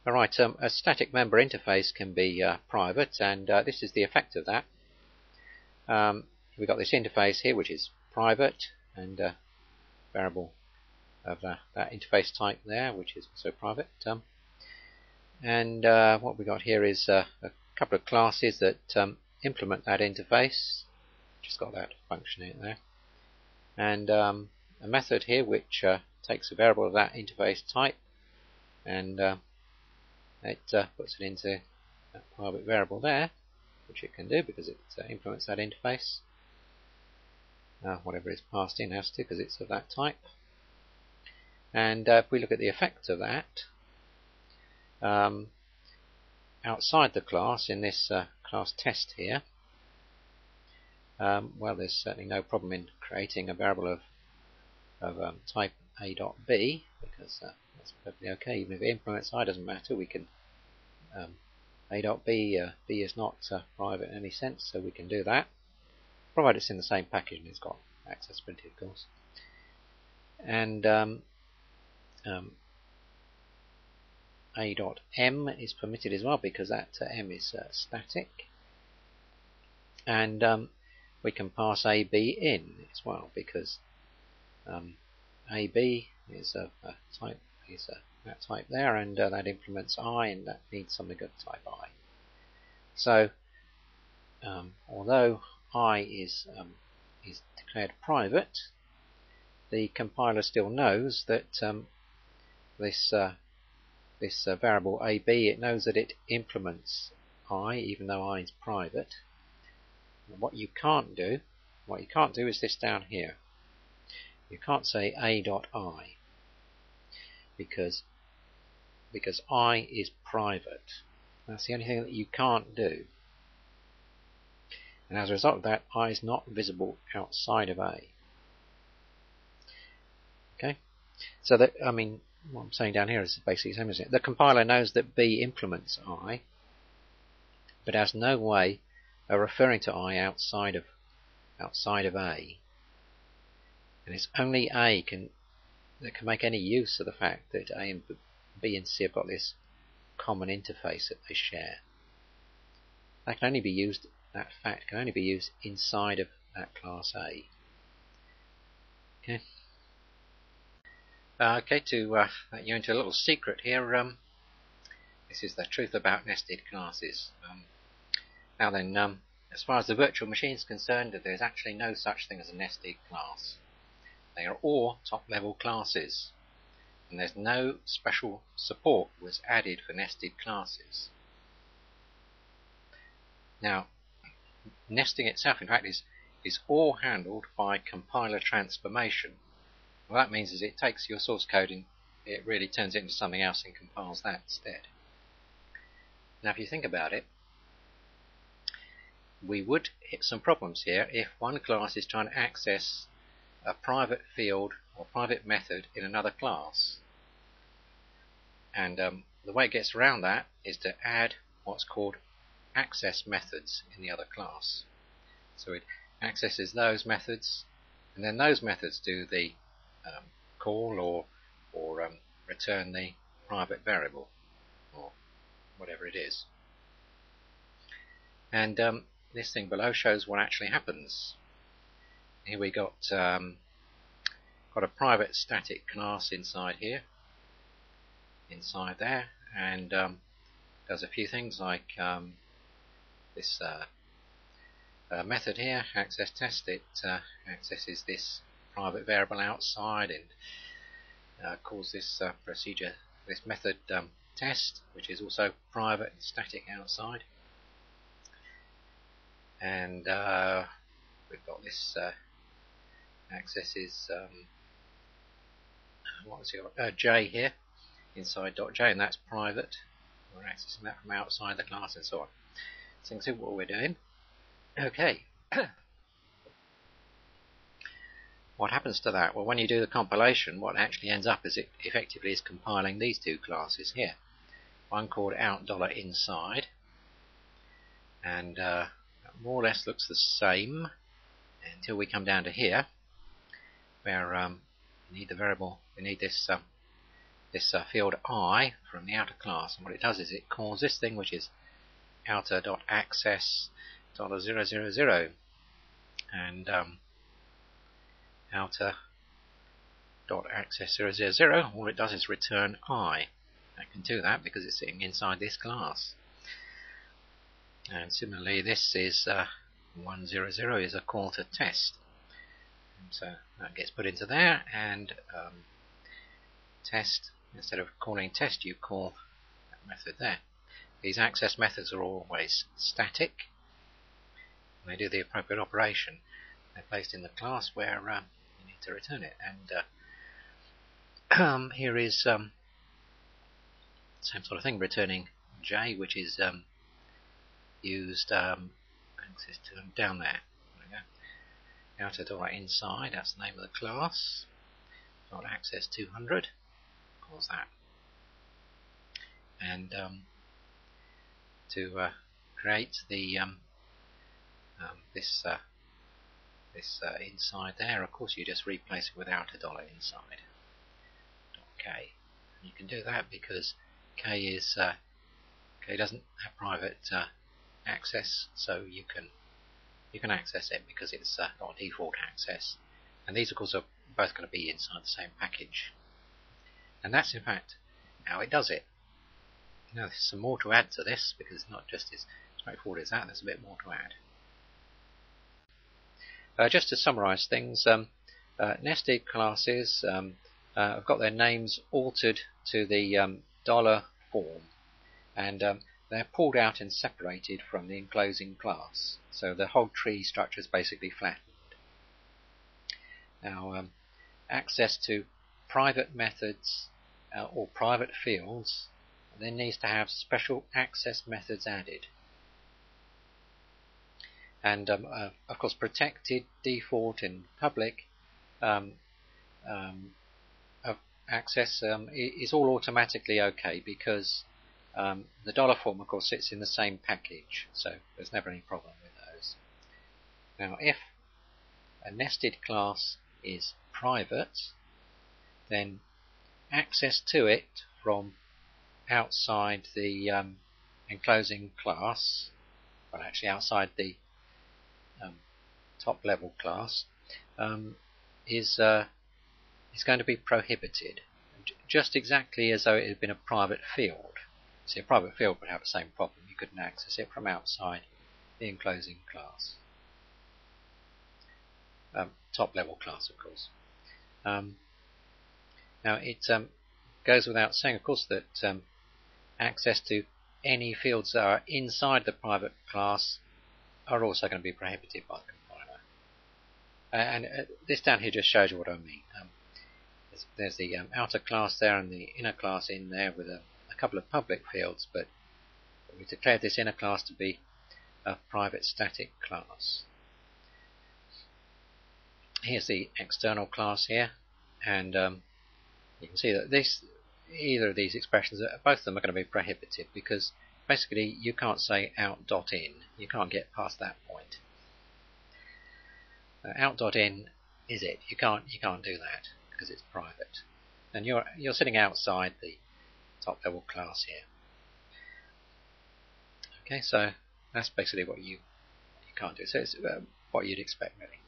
Alright, a static member interface can be private, and this is the effect of that. We've got this interface here which is private, and variable of that interface type there, which is also private. And what we got here is a couple of classes that implement that interface. Just got that function in there, and a method here which takes a variable of that interface type, and it puts it into that private variable there, which it can do because it implements that interface. Whatever is passed in has to, because it's of that type. And if we look at the effect of that, outside the class, in this class test here, well, there's certainly no problem in creating a variable of type a.b, because that's perfectly okay. Even if it implements I, doesn't matter. We can a.b, b is not private in any sense, so we can do that, provided it's in the same package and it's got accessibility, of course. And a.m is permitted as well, because that m is static, and we can pass ab in as well, because ab is a type, that type there, and that implements I, and that needs something of type I. So although I is declared private, the compiler still knows that this variable ab, it knows that it implements I, even though I is private. And what you can't do is this down here. You can't say a.I, because I is private. That's the only thing that you can't do. And as a result of that, I is not visible outside of A. Okay, so that, I mean, what I'm saying down here is basically the same as it. The compiler knows that B implements I, but has no way of referring to I outside of A. And it's only A that can make any use of the fact that A and B and C have got this common interface that they share. That can only be used. That fact can only be used inside of that class A. Okay. To let you into a little secret here. This is the truth about nested classes. Now then, as far as the virtual machine is concerned, there's actually no such thing as a nested class. They are all top-level classes, and there's no special support was added for nested classes. Now, nesting itself, in fact, is all handled by compiler transformation. What that means is it takes your source code and it really turns it into something else and compiles that instead. Now, if you think about it, we would hit some problems here if one class is trying to access a private field or private method in another class. And the way it gets around that is to add what's called access methods in the other class. So it accesses those methods, and then those methods do the call or return the private variable or whatever it is. And this thing below shows what actually happens. Here we got a private static class inside here, inside there, and does a few things like this method here, access test. It accesses this private variable outside and calls this procedure, this method test, which is also private and static outside. And we've got this accesses J here inside .j, and that's private. We're accessing that from outside the class and so on. So you can see what we're doing. Okay. What happens to that? Well, when you do the compilation, what actually ends up is it effectively is compiling these two classes here. One called out$inside, and more or less looks the same until we come down to here, where we need the variable, we need this this field I from the outer class, and what it does is it calls this thing, which is outer.access.000, and outer.access000, all it does is return I. I can do that because it's sitting inside this class. And similarly, this is 100 is a call to test. And so that gets put into there, and test, instead of calling test, you call that method there. These access methods are always static. They do the appropriate operation. They're placed in the class where you need to return it. And here is same sort of thing, returning J, which is used access to down there. Outer dollar inside, that's the name of the class. Dot access 200 calls that. And to create the this inside there, of course you just replace it with outer dollar inside. .k. And you can do that because K is K doesn't have private access, so you can access it because it's got default access. And these of course are both going to be inside the same package. And that's in fact how it does it. Now there's some more to add to this because it's not just as straightforward as that, there's a bit more to add. Just to summarise things, nested classes have got their names altered to the dollar form, and they're pulled out and separated from the enclosing class. So the whole tree structure is basically flattened. Now, access to private methods or private fields then needs to have special access methods added. And of course, protected, default, and public access is all automatically okay because the dollar form, of course, sits in the same package, so there's never any problem with those. Now, if a nested class is private, then access to it from outside the enclosing class, well, actually outside the top level class, is going to be prohibited, just exactly as though it had been a private field. See, a private field would have the same problem. You couldn't access it from outside the enclosing class. Top level class, of course. Now, it goes without saying, of course, that access to any fields that are inside the private class are also going to be prohibited by the compiler. And this down here just shows you what I mean. There's the outer class there and the inner class in there with a couple of public fields, but we declared this inner class to be a private static class. Here's the external class here, and you can see that either of these expressions, both of them are going to be prohibited because basically you can't say out.in. You can't get past that point. Out.in is it. You can't do that because it's private, and you're sitting outside the top level class here. Okay, so that's basically what you can't do. So it's what you'd expect really.